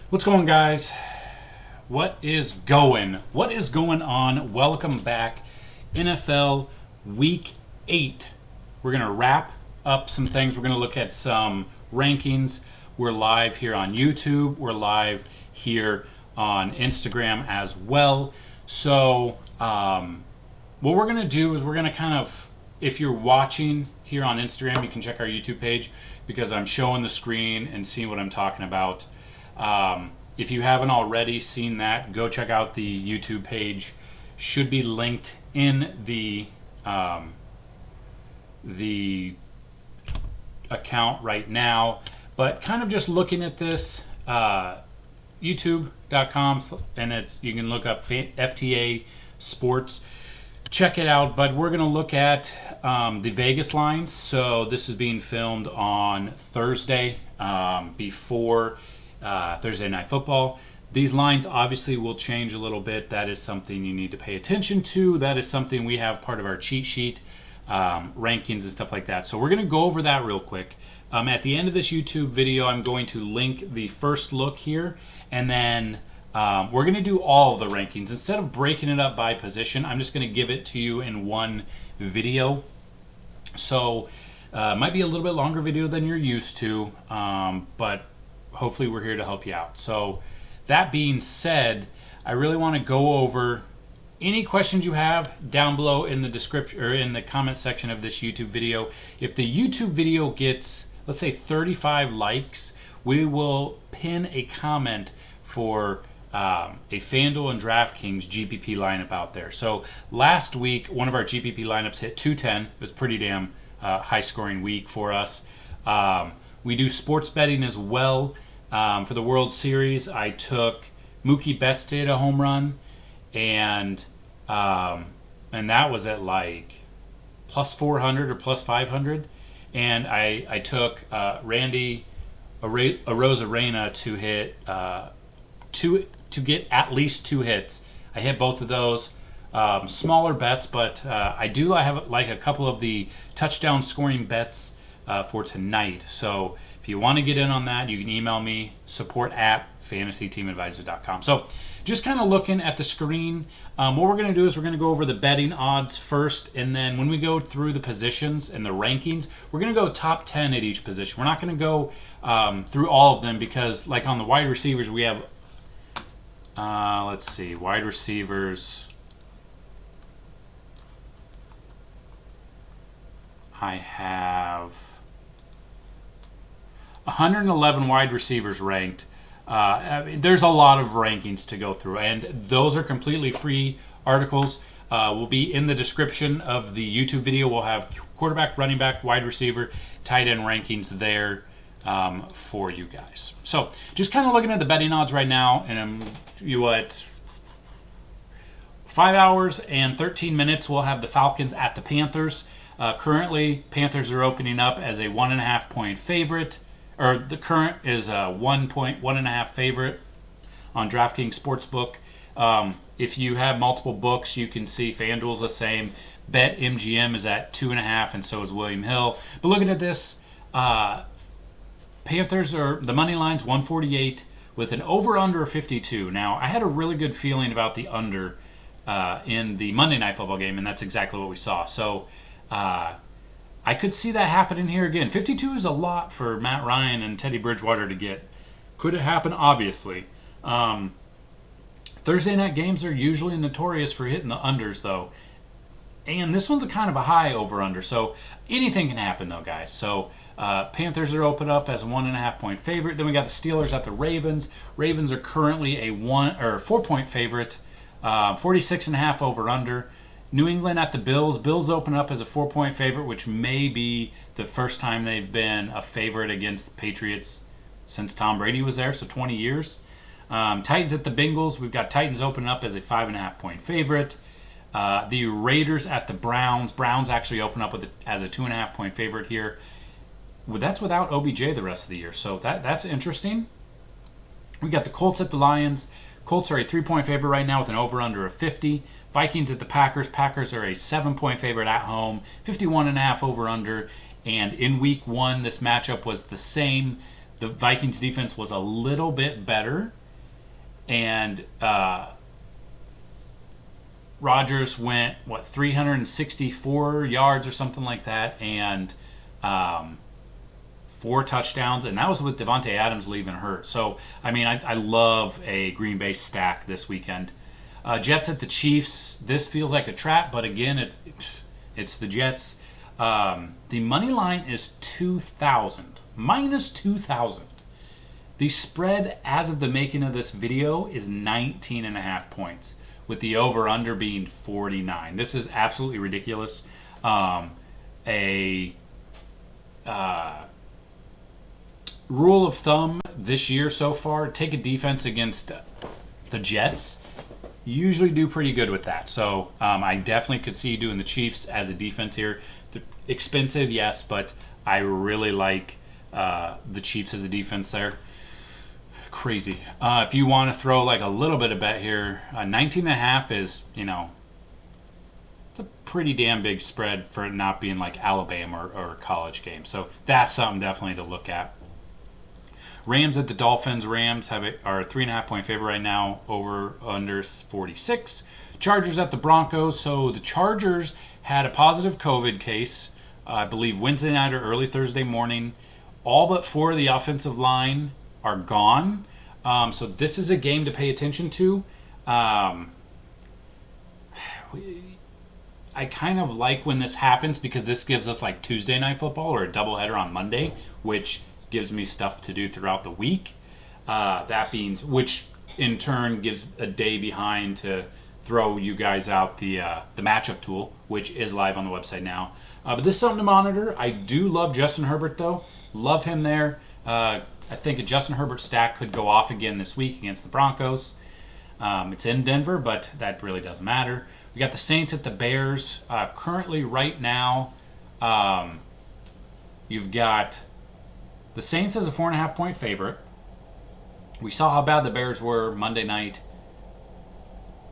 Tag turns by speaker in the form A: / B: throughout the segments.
A: What's going, guys? What is going? What is going on? Welcome back. NFL Week 8. We're going to wrap up some things. We're going to look at some rankings. We're live here on YouTube. We're live here on Instagram as well. So, what we're going to do is we're going to kind of, if you're watching here on Instagram, you can check our YouTube page because I'm showing the screen and seeing what I'm talking about. If you haven't already seen that, go check out the YouTube page. Should be linked in the account right now. But kind of just looking at this, YouTube.com, and you can look up FTA Sports. Check it out. But we're going to look at the Vegas lines. So this is being filmed on Thursday before Thursday Night Football. These lines obviously will change a little bit. That is something you need to pay attention to. That is something we have part of our cheat sheet, rankings and stuff like that. So we're going to go over that real quick. At the end of this YouTube video, I'm going to link the first look here, and then we're going to do all of the rankings. Instead of breaking it up by position, I'm just going to give it to you in one video. So it might be a little bit longer video than you're used to, but hopefully we're here to help you out. So that being said, I really want to go over any questions you have down below in the description or in the comment section of this YouTube video. If the YouTube video gets, let's say, 35 likes, we will pin a comment for a Fanduel and DraftKings GPP lineup out there. So last week, one of our GPP lineups hit 210. It was pretty damn high scoring week for us. We do sports betting as well. For the World Series, I took Mookie Betts to hit a home run, and that was at like plus 400 or plus 500. And I took Randy Arozarena to hit to get at least 2 hits. I hit both of those. Smaller bets, but I do have like a couple of the touchdown scoring bets for tonight. So if you want to get in on that, you can email me, support@fantasyteamadvisors.com. So just kind of looking at the screen, what we're going to do is we're going to go over the betting odds first, and then when we go through the positions and the rankings, we're going to go top 10 at each position. We're not going to go through all of them because, like on the wide receivers, we have, let's see, wide receivers. I have 111 wide receivers ranked. There's a lot of rankings to go through, and those are completely free articles. Will be in the description of the YouTube video. We'll have quarterback, running back, wide receiver, tight end rankings there for you guys. So just kind of looking at the betting odds right now, and at 5 hours and 13 minutes, we'll have the Falcons at the Panthers. Currently, Panthers are opening up as a 1.5 point favorite. Or the current is a 1.5 favorite on DraftKings Sportsbook. If you have multiple books, you can see FanDuel's the same. BetMGM is at 2.5, and so is William Hill. But looking at this, Panthers are the money line's 148 with an over/under of 52. Now, I had a really good feeling about the under in the Monday Night Football game, and that's exactly what we saw. So I could see that happening here again. 52 is a lot for Matt Ryan and Teddy Bridgewater to get. Could it happen? Obviously. Thursday night games are usually notorious for hitting the unders, though. And this one's a kind of a high over/under, so anything can happen, though, guys. So Panthers are open up as a 1.5 point favorite. Then we got the Steelers at the Ravens. Ravens are currently a 4 point favorite. 46.5 over/under. New England at the Bills. Bills open up as a 4 point favorite, which may be the first time they've been a favorite against the Patriots since Tom Brady was there, so 20 years. Titans at the Bengals. We've got Titans open up as a 5.5 point favorite. The Raiders at the Browns. Browns actually open up as a 2.5 point favorite here. Well, that's without OBJ the rest of the year, so that's interesting. We got the Colts at the Lions. Colts are a 3 point favorite right now with an over/under of 50. Vikings at the Packers. Packers are a 7 point favorite at home, 51.5 over/under. And in week 1, this matchup was the same. The Vikings defense was a little bit better, and Rodgers went 364 yards or something like that, and 4 touchdowns, and that was with Devontae Adams leaving hurt. So I mean, I love a Green Bay stack this weekend. Jets at the Chiefs. This feels like a trap, but again, it's the Jets. The money line is 2,000, minus 2,000. The spread as of the making of this video is 19.5 points, with the over-under being 49. This is absolutely ridiculous. A rule of thumb this year so far, take a defense against the Jets. You usually do pretty good with that. So I definitely could see you doing the Chiefs as a defense here. They're expensive, yes, but I really like the Chiefs as a defense there. Crazy. If you want to throw like a little bit of bet here, 19.5 is, it's a pretty damn big spread for it not being like Alabama or a college game. So that's something definitely to look at. Rams at the Dolphins. Rams are a 3.5 point favorite right now, over under 46. Chargers at the Broncos. So the Chargers had a positive COVID case, I believe Wednesday night or early Thursday morning. All but 4 of the offensive line are gone. So this is a game to pay attention to. I kind of like when this happens because this gives us like Tuesday night football or a doubleheader on Monday, which gives me stuff to do throughout the week. Which in turn gives a day behind to throw you guys out the matchup tool, which is live on the website now. But this is something to monitor. I do love Justin Herbert though. Love him there. I think a Justin Herbert stack could go off again this week against the Broncos. It's in Denver, but that really doesn't matter. We got the Saints at the Bears. Currently, right now, you've got the Saints as a 4.5 point favorite. We saw how bad the Bears were Monday night.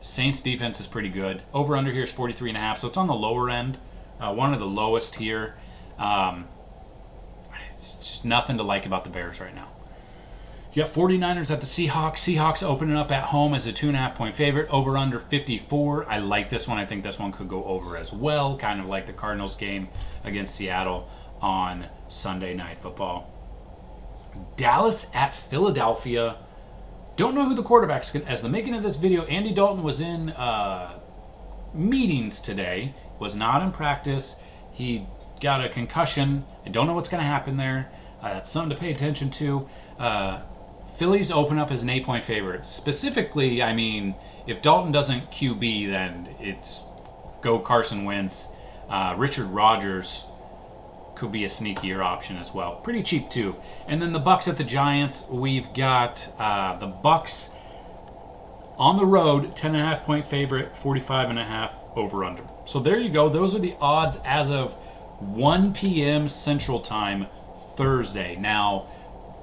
A: Saints defense is pretty good. Over under here is 43.5, so it's on the lower end. One of the lowest here. It's just nothing to like about the Bears right now. You got 49ers at the Seahawks. Seahawks opening up at home as a 2.5 point favorite. Over under 54. I like this one. I think this one could go over as well. Kind of like the Cardinals game against Seattle on Sunday Night Football. Dallas at Philadelphia. Don't know who the quarterback's going to... As the making of this video, Andy Dalton was in meetings today. Was not in practice. He got a concussion. I don't know what's going to happen there. That's something to pay attention to. Phillies open up as an 8 point favorite. Specifically, I mean, if Dalton doesn't QB, then it's go Carson Wentz. Richard Rodgers could be a sneakier option as well. Pretty cheap too. And then the Bucks at the Giants. We've got the Bucks on the road, 10.5 point favorite, 45.5 over under. So there you go. Those are the odds as of 1 p.m. Central Time Thursday. Now,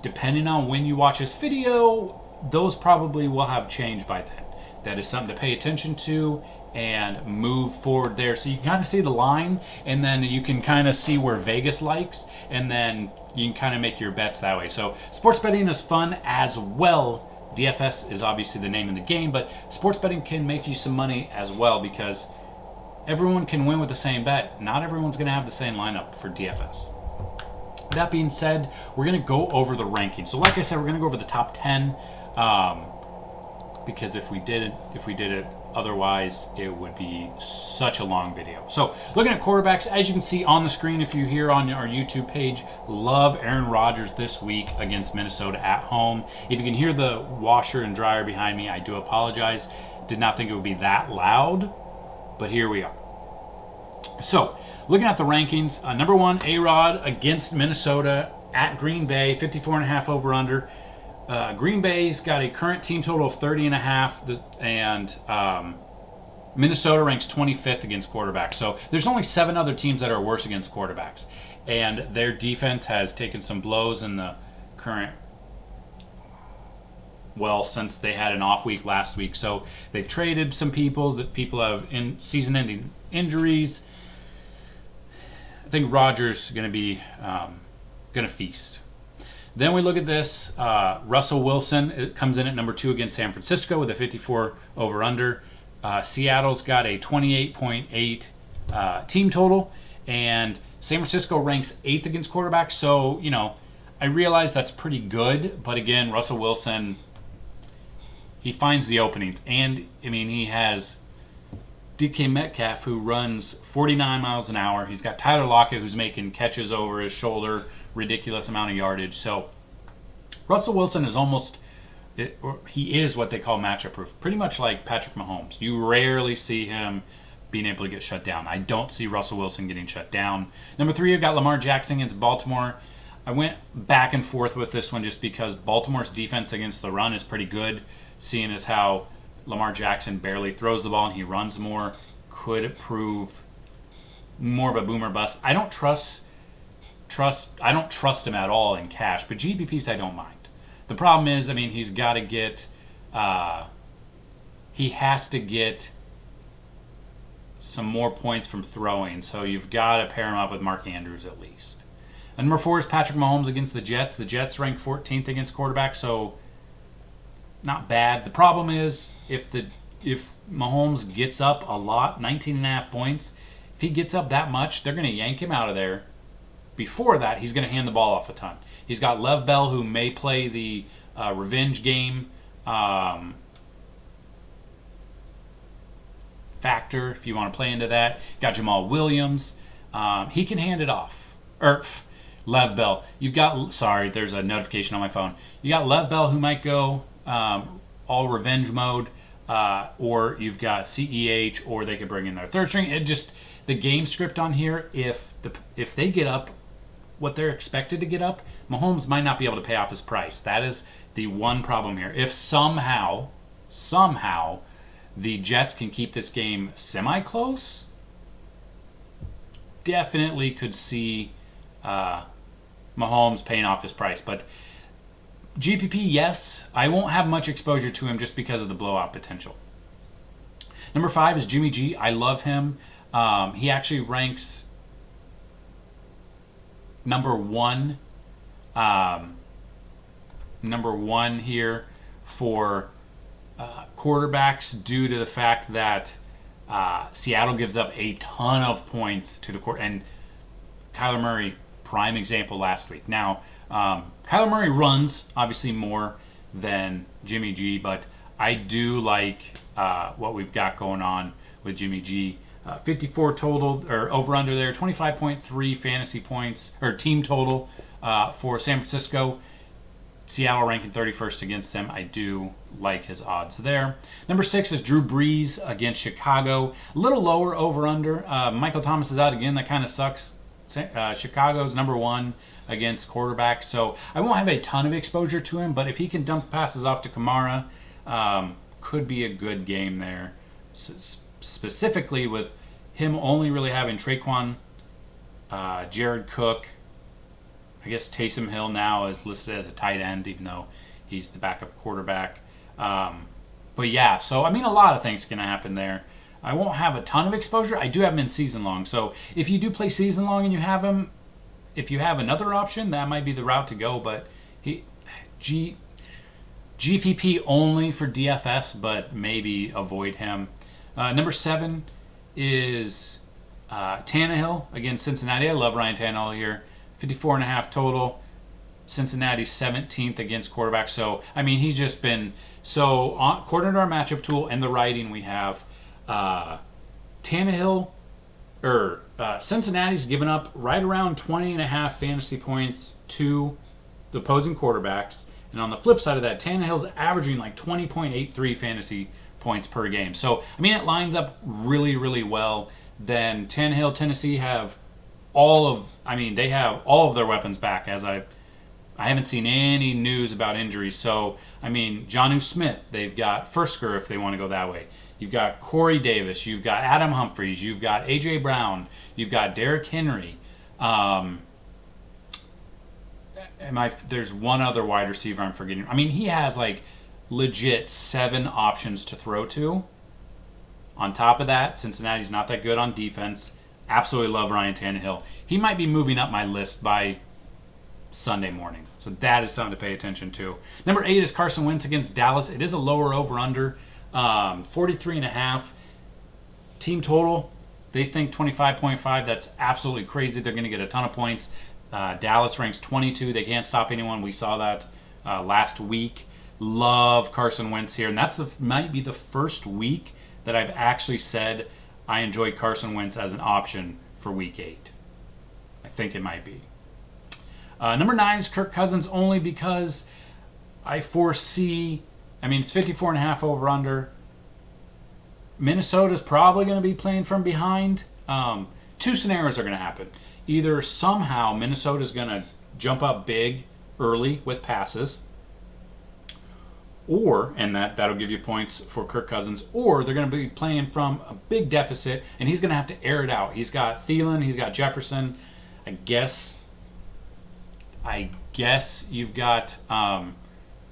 A: depending on when you watch this video, those probably will have changed by then. That is something to pay attention to and move forward there. So you can kind of see the line, and then you can kind of see where Vegas likes, and then you can kind of make your bets that way. So sports betting is fun as well. DFS is obviously the name of the game, but sports betting can make you some money as well because everyone can win with the same bet. Not everyone's going to have the same lineup for DFS. That being said, we're going to go over the rankings. So like I said, we're going to go over the top 10 because if we did it otherwise, it would be such a long video. So looking at quarterbacks, as you can see on the screen, if you're here on our YouTube page, love Aaron Rodgers this week against Minnesota at home. If you can hear the washer and dryer behind me, I do apologize. Did not think it would be that loud, but here we are. So, looking at the rankings, number 1, A-Rod against Minnesota at Green Bay, 54.5 over under. Green Bay's got a current team total of 30.5, and Minnesota ranks 25th against quarterbacks. So there's only 7 other teams that are worse against quarterbacks, and their defense has taken some blows in the current. Well, since they had an off week last week, so they've traded some people. That people have in season-ending injuries. I think Rodgers is going to be going to feast. Then we look at this. Russell Wilson, it comes in at number 2 against San Francisco with a 54 over-under. Seattle's got a 28.8 team total, and San Francisco ranks 8th against quarterbacks. So, I realize that's pretty good, but again, Russell Wilson, he finds the openings. And, he has DK Metcalf, who runs 49 miles an hour. He's got Tyler Lockett, who's making catches over his shoulder, ridiculous amount of yardage. So Russell Wilson is he is what they call matchup proof, pretty much like Patrick Mahomes. You rarely see him being able to get shut down. I don't see Russell Wilson getting shut down. Number 3, I've got Lamar Jackson against Baltimore. I went back and forth with this one just because Baltimore's defense against the run is pretty good, seeing as how Lamar Jackson barely throws the ball and he runs more. Could prove more of a boomer bust. I don't trust him at all in cash, but GPPs I don't mind. The problem is, he's got to get he has to get some more points from throwing, so you've got to pair him up with Mark Andrews at least. And number 4 is Patrick Mahomes against the Jets. The Jets rank 14th against quarterbacks, so not bad. The problem is if Mahomes gets up a lot, 19.5 points, if he gets up that much, they're going to yank him out of there. Before that, he's going to hand the ball off a ton. He's got Lev Bell, who may play the revenge game factor, if you want to play into that. Got Jamal Williams. He can hand it off. Lev Bell. There's a notification on my phone. You got Lev Bell, who might go all revenge mode, or you've got CEH, or they could bring in their third string. The game script on here, if they get up what they're expected to get up, Mahomes might not be able to pay off his price. That is the one problem here. If somehow the Jets can keep this game semi-close, definitely could see Mahomes paying off his price. But GPP, yes, I won't have much exposure to him just because of the blowout potential. Number 5 is Jimmy G. I love him. He actually ranks number 1 here for quarterbacks due to the fact that Seattle gives up a ton of points to the court. And Kyler Murray, prime example last week. Now, Kyler Murray runs obviously more than Jimmy G, but I do like what we've got going on with Jimmy G. 54 total, or over under there, 25.3 fantasy points, or team total for San Francisco. Seattle ranking 31st against them. I do like his odds there. Number 6 is Drew Brees against Chicago. A little lower over under. Michael Thomas is out again. That kind of sucks. Chicago's number 1 against quarterbacks, so I won't have a ton of exposure to him, but if he can dump passes off to Kamara, could be a good game there. Specifically with him only really having Traquan, Jared Cook. I guess Taysom Hill now is listed as a tight end, even though he's the backup quarterback. But yeah, so a lot of things can happen there. I won't have a ton of exposure. I do have him in season long. So if you do play season long and you have him, if you have another option, that might be the route to go. But GPP only for DFS, but maybe avoid him. Number 7 is Tannehill against Cincinnati. I love Ryan Tannehill here. 54.5 total. Cincinnati's 17th against quarterbacks. So, he's just been... So, according to our matchup tool and the writing we have, Cincinnati's given up right around 20.5 fantasy points to the opposing quarterbacks. And on the flip side of that, Tannehill's averaging like 20.83 fantasy points per game. So, it lines up really, really well. Then Tannehill, Tennessee have they have all of their weapons back, as I haven't seen any news about injuries. So, Jonnu Smith, they've got Fursker if they want to go that way. You've got Corey Davis, you've got Adam Humphries, you've got A.J. Brown, you've got Derrick Henry. There's one other wide receiver I'm forgetting. He has legit 7 options to throw to. On top of that, Cincinnati's not that good on defense. Absolutely love Ryan Tannehill. He might be moving up my list by Sunday morning. So that is something to pay attention to. Number 8 is Carson Wentz against Dallas. It is a lower over-under, 43.5. Team total, they think 25.5. That's absolutely crazy. They're going to get a ton of points. Dallas ranks 22. They can't stop anyone. We saw that last week. Love Carson Wentz here. And that's might be the first week that I've actually said I enjoyed Carson Wentz as an option for week 8. I think it might be. Number 9 is Kirk Cousins, only because I foresee, it's 54.5 over under. Minnesota's probably going to be playing from behind. Two scenarios are going to happen. Either somehow Minnesota's going to jump up big early with passes, and that'll give you points for Kirk Cousins, or they're going to be playing from a big deficit, and he's going to have to air it out. He's got Thielen, he's got Jefferson. I guess you've got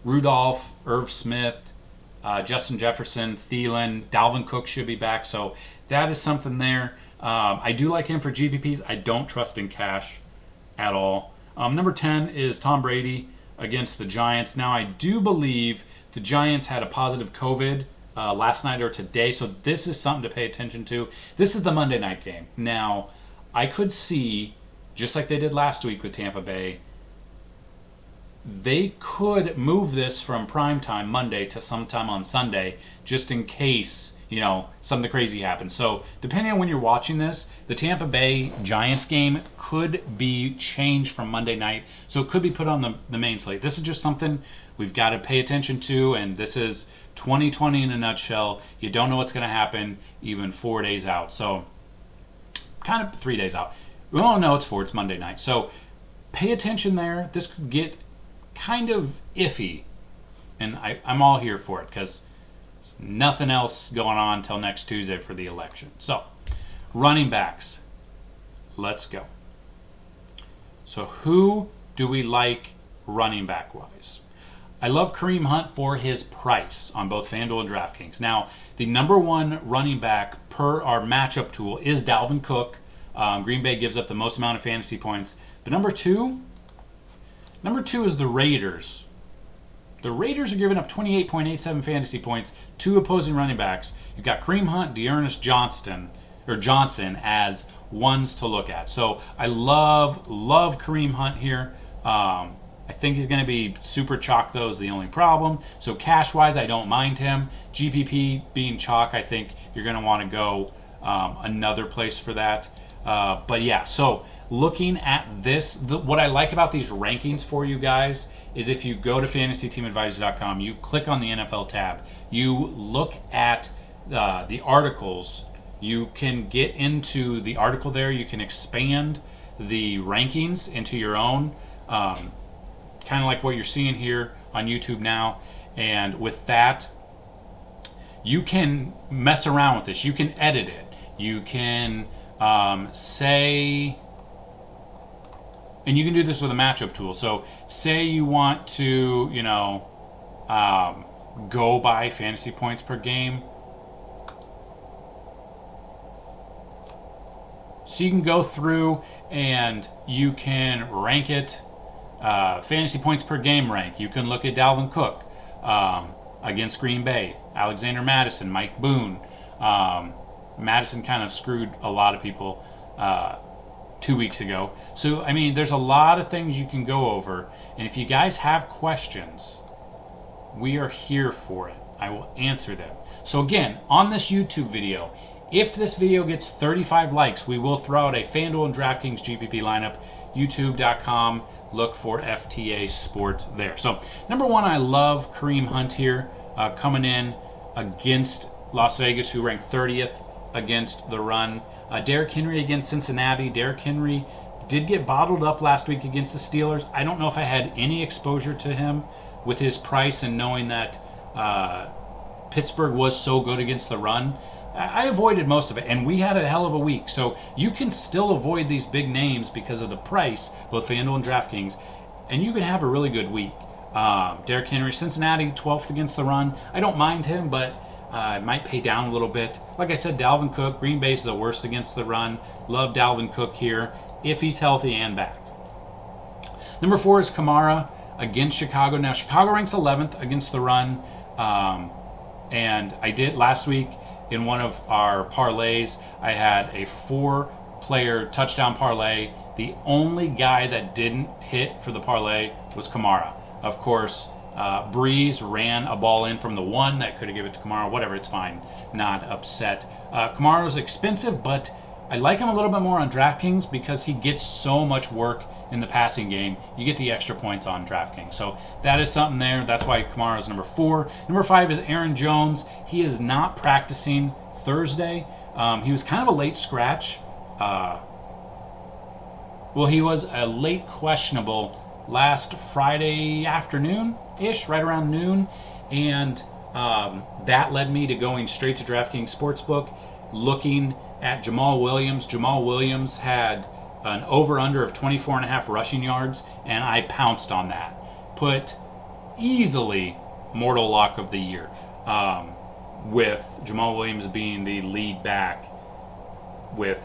A: Rudolph, Irv Smith, Justin Jefferson, Thielen, Dalvin Cook should be back. So that is something there. I do like him for GPPs. I don't trust in cash at all. Number 10 is Tom Brady against the Giants. Now, I do believe the Giants had a positive COVID last night or today, so this is something to pay attention to. This is the Monday night game. Now, I could see, just like they did last week with Tampa Bay, they could move this from primetime Monday to sometime on Sunday, just in case, something crazy happens. So depending on when you're watching this, the Tampa Bay Giants game could be changed from Monday night. So it could be put on the main slate. This is just something we've got to pay attention to, and this is 2020 in a nutshell. You don't know what's going to happen even 4 days out. So kind of 3 days out. Well, no, it's 4. It's Monday night. So pay attention there. This could get kind of iffy, and I'm all here for it because there's nothing else going on until next Tuesday for the election. So, running backs, let's go. So who do we like running back wise? I love Kareem Hunt for his price on both Fanduel and DraftKings. Now, the number 1 running back per our matchup tool is Dalvin Cook. Green Bay gives up the most amount of fantasy points. But number 2 is the Raiders. The Raiders are giving up 28.87 fantasy points to opposing running backs. You've got Kareem Hunt, Dearness Johnson as ones to look at. So I love Kareem Hunt here. I think he's going to be super chalk, though, is the only problem. So cash-wise, I don't mind him. GPP being chalk, I think you're going to want to go another place for that. But yeah, so looking at this, what I like about these rankings for you guys is if you go to fantasyteamadvisor.com, you click on the NFL tab, you look at the articles, you can get into the article there, you can expand the rankings into your own, kind of like what you're seeing here on YouTube now. And with that, you can mess around with this. You can edit it. You can say... And you can do this with a matchup tool. So say you want to, go by fantasy points per game. So you can go through and you can rank it, fantasy points per game rank. You can look at Dalvin Cook against Green Bay, Alexander Madison, Mike Boone. Madison kind of screwed a lot of people 2 weeks ago. So, there's a lot of things you can go over. And if you guys have questions, we are here for it. I will answer them. So again, on this YouTube video, if this video gets 35 likes, we will throw out a FanDuel and DraftKings GPP lineup. YouTube.com. Look for FTA Sports there. So, number 1, I love Kareem Hunt here coming in against Las Vegas, who ranked 30th against the run. Derrick Henry against Cincinnati. Derrick Henry did get bottled up last week against the Steelers. I don't know if I had any exposure to him with his price and knowing that Pittsburgh was so good against the run. I avoided most of it, and we had a hell of a week. So you can still avoid these big names because of the price, both FanDuel and DraftKings, and you can have a really good week. Derrick Henry, Cincinnati, 12th against the run. I don't mind him, but it might pay down a little bit. Like I said, Dalvin Cook, Green Bay's the worst against the run. Love Dalvin Cook here, if he's healthy and back. Number 4 is Kamara. against Chicago. Now, Chicago ranks 11th against the run. And I did last week in one of our parlays, I had a 4-player touchdown parlay. The only guy that didn't hit for the parlay was Kamara. Of course, Brees ran a ball in from the 1 that could have given it to Kamara. Whatever, it's fine. Not upset. Kamara's expensive, but I like him a little bit more on DraftKings because he gets so much work in the passing game. You get the extra points on DraftKings. So that is something there. That's why Kamara is number 4. Number 5 is Aaron Jones. He is not practicing Thursday. He was kind of a late scratch. He was a late questionable last Friday afternoon-ish, right around noon. And that led me to going straight to DraftKings Sportsbook, looking at Jamal Williams. Jamal Williams had an over-under of 24.5 rushing yards, and I pounced on that. Put easily mortal lock of the year, with Jamal Williams being the lead back, with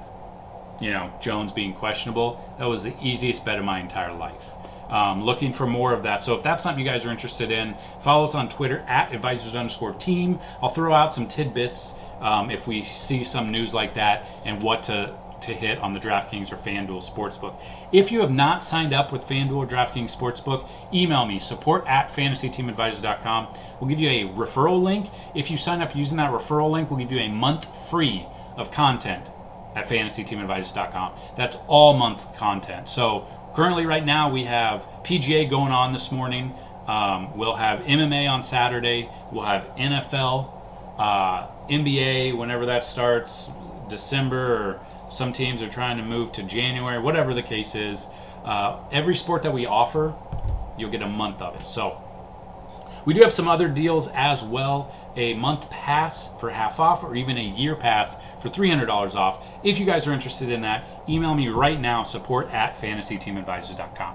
A: Jones being questionable. That was the easiest bet of my entire life. Looking for more of that. So if that's something you guys are interested in, follow us on Twitter at advisors_team. I'll throw out some tidbits if we see some news like that and what to hit on the DraftKings or Fanduel Sportsbook. If you have not signed up with Fanduel or DraftKings Sportsbook, email me, support@fantasyteamadvisors.com. We'll give you a referral link. If you sign up using that referral link, we'll give you a month free of content at fantasyteamadvisors.com. That's all month content. So currently right now we have PGA going on this morning. We'll have MMA on Saturday. We'll have NFL, NBA whenever that starts, December, or some teams are trying to move to January, whatever the case is. Every sport that we offer, you'll get a month of it. So we do have some other deals as well. A month pass for half off, or even a year pass for $300 off. If you guys are interested in that, email me right now, support@fantasyteamadvisors.com.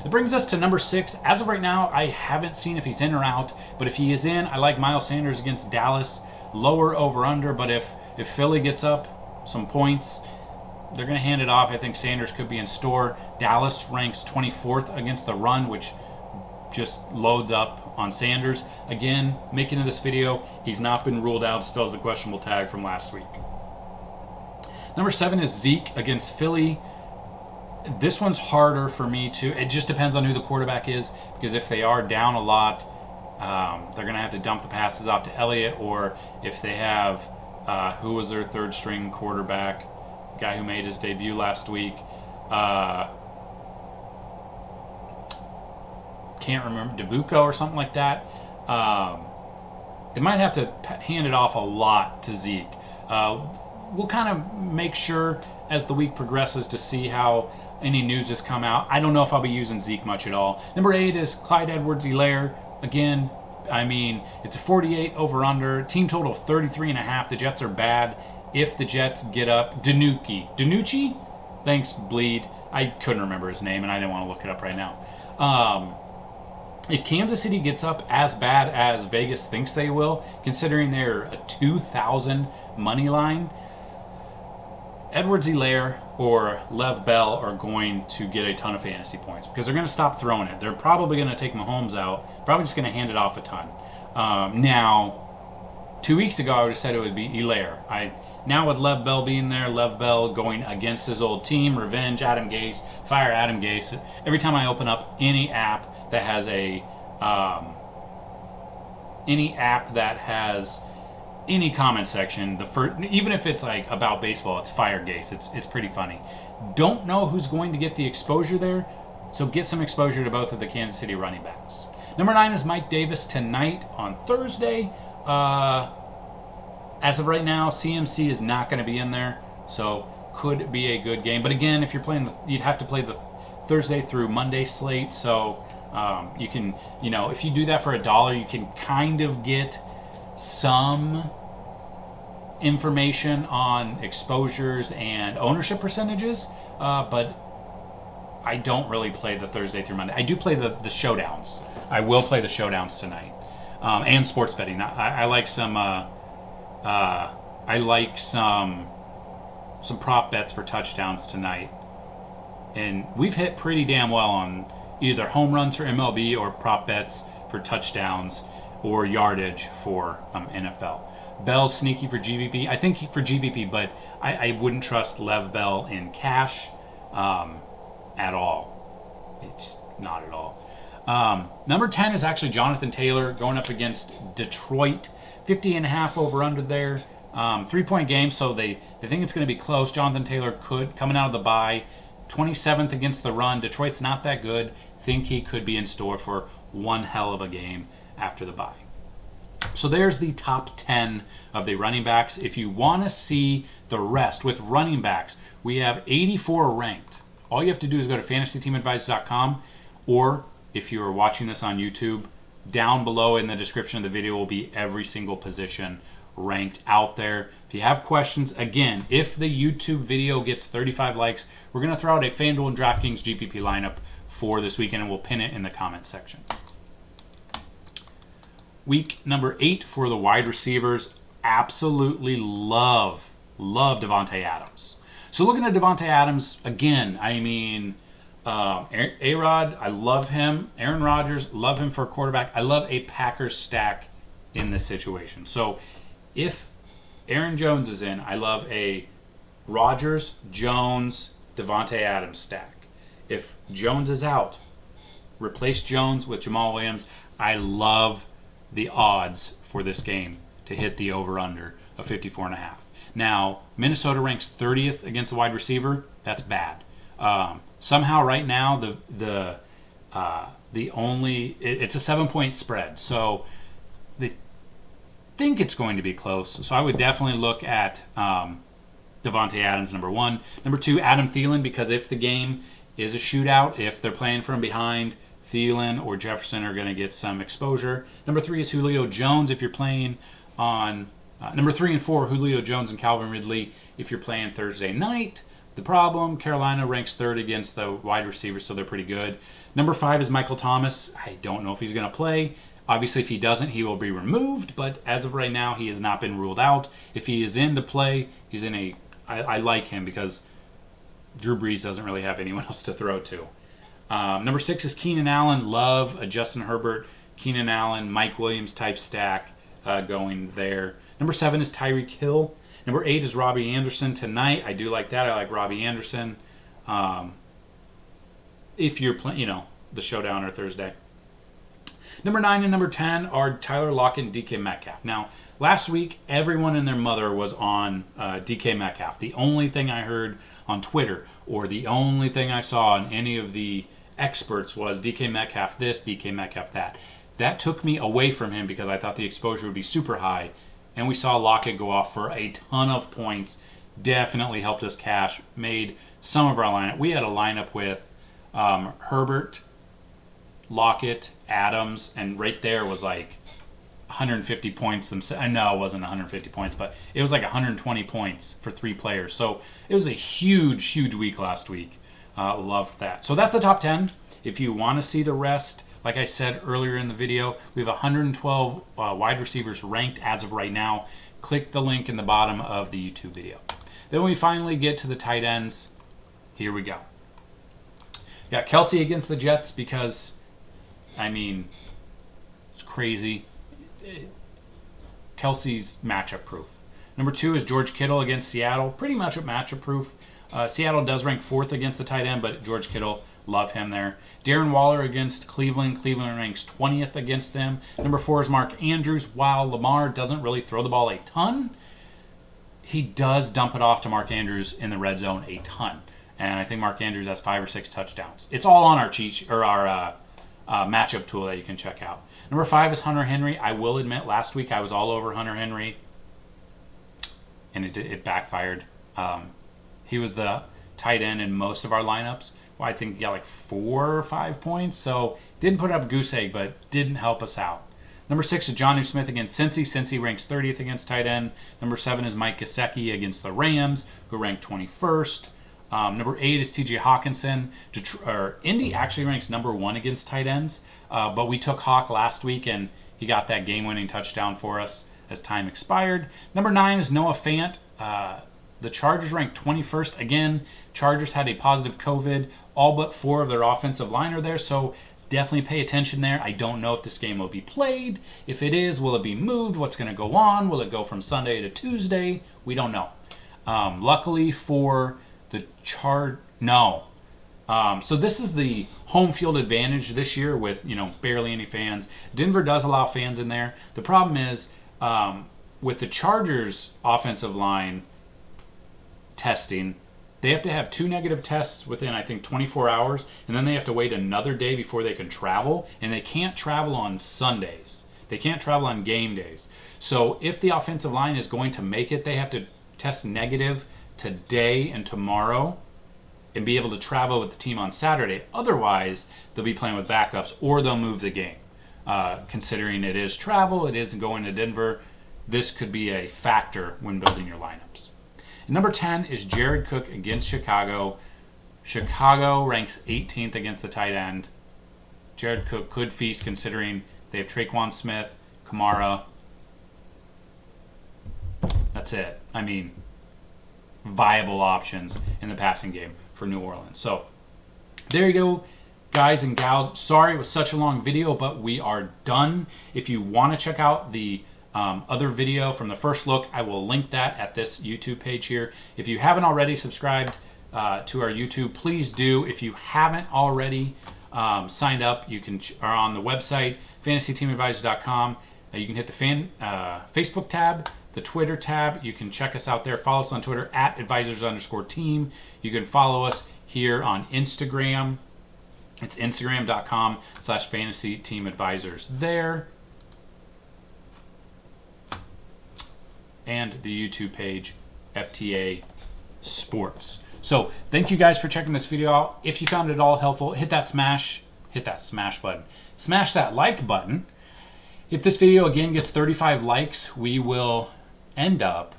A: It brings us to number 6. As of right now, I haven't seen if he's in or out, but if he is in, I like Miles Sanders against Dallas. Lower over-under, but if Philly gets up some points, they're going to hand it off. I think Sanders could be in store. Dallas ranks 24th against the run, which just loads up on Sanders. Again, making of this video, he's not been ruled out. Still has the questionable tag from last week. Number 7 is Zeke against Philly. This one's harder for me to. It just depends on who the quarterback is, because if they are down a lot, they're going to have to dump the passes off to Elliott, or if they have, who was their third string quarterback, the guy who made his debut last week, can't remember, DeBucco or something like that. They might have to hand it off a lot to Zeke. We'll kind of make sure as the week progresses to see how any news has come out. I don't know if I'll be using Zeke much at all. Number 8 is Clyde Edwards-Helaire. Again, I mean, it's a 48 over-under. Team total of 33.5. The Jets are bad. If the Jets get up, Danucci? Thanks, Bleed. I couldn't remember his name, and I didn't want to look it up right now. If Kansas City gets up as bad as Vegas thinks they will, considering they're a 2,000 money line, Edwards-Helaire or Lev Bell are going to get a ton of fantasy points because they're going to stop throwing it. They're probably going to take Mahomes out, probably just going to hand it off a ton. Now, 2 weeks ago, I would have said it would be Helaire. Now with Lev Bell being there, Lev Bell going against his old team, revenge, Adam Gase, fire Adam Gase. Every time I open up any app that has any comment section, even if it's like about baseball, it's fire Gase. It's pretty funny. Don't know who's going to get the exposure there, so get some exposure to both of the Kansas City running backs. Number 9 is Mike Davis tonight on Thursday. As of right now, CMC is not going to be in there, so could be a good game. But again, if you're playing, you'd have to play the Thursday through Monday slate. So you can, if you do that for $1, you can kind of get some information on exposures and ownership percentages. But I don't really play the Thursday through Monday. I do play the showdowns. I will play the showdowns tonight, and sports betting. I like some. I like some prop bets for touchdowns tonight, and we've hit pretty damn well on either home runs for MLB or prop bets for touchdowns or yardage for NFL. Bell's sneaky for GBP. I think for GBP, but I wouldn't trust Lev Bell in cash at all. It's just not at all. Number 10 is actually Jonathan Taylor going up against Detroit. 50.5 over under there. 3-point game, so they think it's going to be close. Jonathan Taylor could, coming out of the bye, 27th against the run. Detroit's not that good. Think he could be in store for one hell of a game after the bye. So there's the top 10 of the running backs. If you want to see the rest with running backs, we have 84 ranked. All you have to do is go to fantasyteamadvice.com, or if you are watching this on YouTube, down below in the description of the video will be every single position ranked out there. If you have questions, again, if the YouTube video gets 35 likes, we're going to throw out a Fanduel and DraftKings GPP lineup for this weekend, and we'll pin it in the comments section. Week number 8 for the wide receivers. Absolutely love Devontae Adams. So looking at Devontae Adams, again, I mean, A-Rod, I love him. Aaron Rodgers, love him for a quarterback. I love a Packers stack in this situation. So if Aaron Jones is in, I love a Rodgers, Jones, Devontae Adams stack. If Jones is out, replace Jones with Jamal Williams. I love the odds for this game to hit the over-under of 54.5. Now, Minnesota ranks 30th against the wide receiver. That's bad. Somehow right now it's a 7-point spread, so they think it's going to be close. So I would definitely look at Devontae Adams, number 1. Number 2, Adam Thielen, because if the game is a shootout, if they're playing from behind, Thielen or Jefferson are going to get some exposure. Number 3 is Julio Jones if you're playing on number 3 and 4, Julio Jones and Calvin Ridley if you're playing Thursday night. The problem, Carolina ranks 3rd against the wide receivers, so they're pretty good. Number 5 is Michael Thomas. I don't know if he's going to play. Obviously, if he doesn't, he will be removed, but as of right now, he has not been ruled out. If he is in to play, he's in a... I like him because Drew Brees doesn't really have anyone else to throw to. Number 6 is Keenan Allen. Love a Justin Herbert, Keenan Allen, Mike Williams type stack going there. Number 7 is Tyreek Hill. Number 8 is Robbie Anderson tonight. I do like that. I like Robbie Anderson. If you're playing, the showdown or Thursday. Number 9 and number 10 are Tyler Lockett and DK Metcalf. Now, last week, everyone and their mother was on DK Metcalf. The only thing I heard on Twitter or the only thing I saw on any of the experts was DK Metcalf this, DK Metcalf that. That took me away from him because I thought the exposure would be super high. And we saw Lockett go off for a ton of points. Definitely helped us cash. Made some of our lineup. We had a lineup with Herbert, Lockett, Adams, and right there was like 150 points. I know it wasn't 150 points, but it was like 120 points for 3 players. So it was a huge, huge week last week. Loved that. So that's the top 10. If you want to see the rest, like I said earlier in the video, we have 112 wide receivers ranked as of right now. Click the link in the bottom of the YouTube video. Then when we finally get to the tight ends, here we go. Got Kelsey against the Jets because, it's crazy. Kelsey's matchup proof. Number 2 is George Kittle against Seattle. Pretty much matchup proof. Seattle does rank 4th against the tight end, but George Kittle, love him there. Darren Waller against Cleveland. Cleveland ranks 20th against them. Number 4 is Mark Andrews. While Lamar doesn't really throw the ball a ton, he does dump it off to Mark Andrews in the red zone a ton. And I think Mark Andrews has 5 or 6 touchdowns. It's all on our matchup tool that you can check out. Number 5 is Hunter Henry. I will admit, last week I was all over Hunter Henry, and it backfired. He was the tight end in most of our lineups. Well, I think he got like 4 or 5 points, so didn't put up a goose egg, but didn't help us out. Number 6 is Jonnu Smith against Cincy. Cincy ranks 30th against tight end. Number 7 is Mike Gaseki against the Rams, who ranked 21st. Number 8 is Tj Hawkinson. Indy actually ranks number 1 against tight ends, but we took Hawk last week, and he got that game-winning touchdown for us as time expired. Number 9 is Noah Fant. The The Chargers ranked 21st. Again, Chargers had a positive COVID. All but 4 of their offensive line are there, so definitely pay attention there. I don't know if this game will be played. If it is, will it be moved? What's going to go on? Will it go from Sunday to Tuesday? We don't know. Luckily for the no. So this is the home field advantage this year with, barely any fans. Denver does allow fans in there. The problem is with the Chargers offensive line testing, they have to have 2 negative tests within, I think, 24 hours, and then they have to wait another day before they can travel, and they can't travel on Sundays. They can't travel on game days. So if the offensive line is going to make it, they have to test negative today and tomorrow and be able to travel with the team on Saturday. Otherwise, they'll be playing with backups or they'll move the game. Considering it is travel, it isn't going to Denver, this could be a factor when building your lineups. Number 10 is Jared Cook against Chicago. Chicago ranks 18th against the tight end. Jared Cook could feast considering they have Traquan Smith, Kamara. That's it. I mean, viable options in the passing game for New Orleans. So there you go, guys and gals. Sorry it was such a long video, but we are done. If you want to check out the other video from the first look, I will link that at this YouTube page here. If you haven't already subscribed to our YouTube, please do. If you haven't already signed up, you can are on the website fantasyteamadvisors.com. You can hit the Facebook tab, the Twitter tab. You can check us out there. Follow us on Twitter at advisors_team. You can follow us here on Instagram. It's instagram.com/fantasyteamadvisors there. And the YouTube page, FTA Sports. So thank you guys for checking this video out. If you found it all helpful, hit that smash button. Smash that like button. If this video again gets 35 likes, we will end up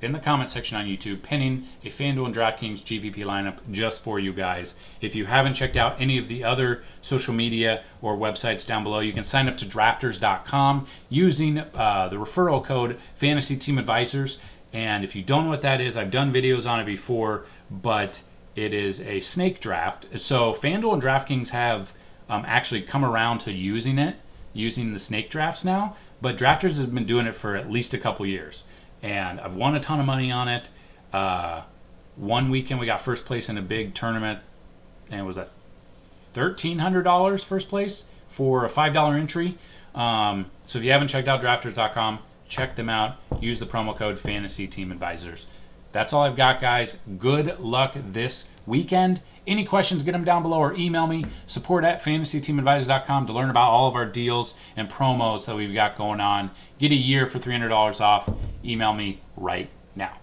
A: in the comment section on YouTube pinning a Fanduel and DraftKings GPP lineup just for you guys. If you haven't checked out any of the other social media or websites down below, you can sign up to drafters.com using the referral code FantasyTeamAdvisors. And if you don't know what that is, I've done videos on it before, but it is a snake draft. So Fanduel and DraftKings have actually come around to using the snake drafts now, but Drafters has been doing it for at least a couple years. And I've won a ton of money on it. One weekend we got first place in a big tournament, and it was $1,300 first place for a $5 entry. So if you haven't checked out drafters.com, check them out. Use the promo code FantasyTeamAdvisors. That's all I've got, guys. Good luck this weekend. Any questions, get them down below or email me, support@fantasyteamadvisors.com to learn about all of our deals and promos that we've got going on. Get a year for $300 off. Email me right now.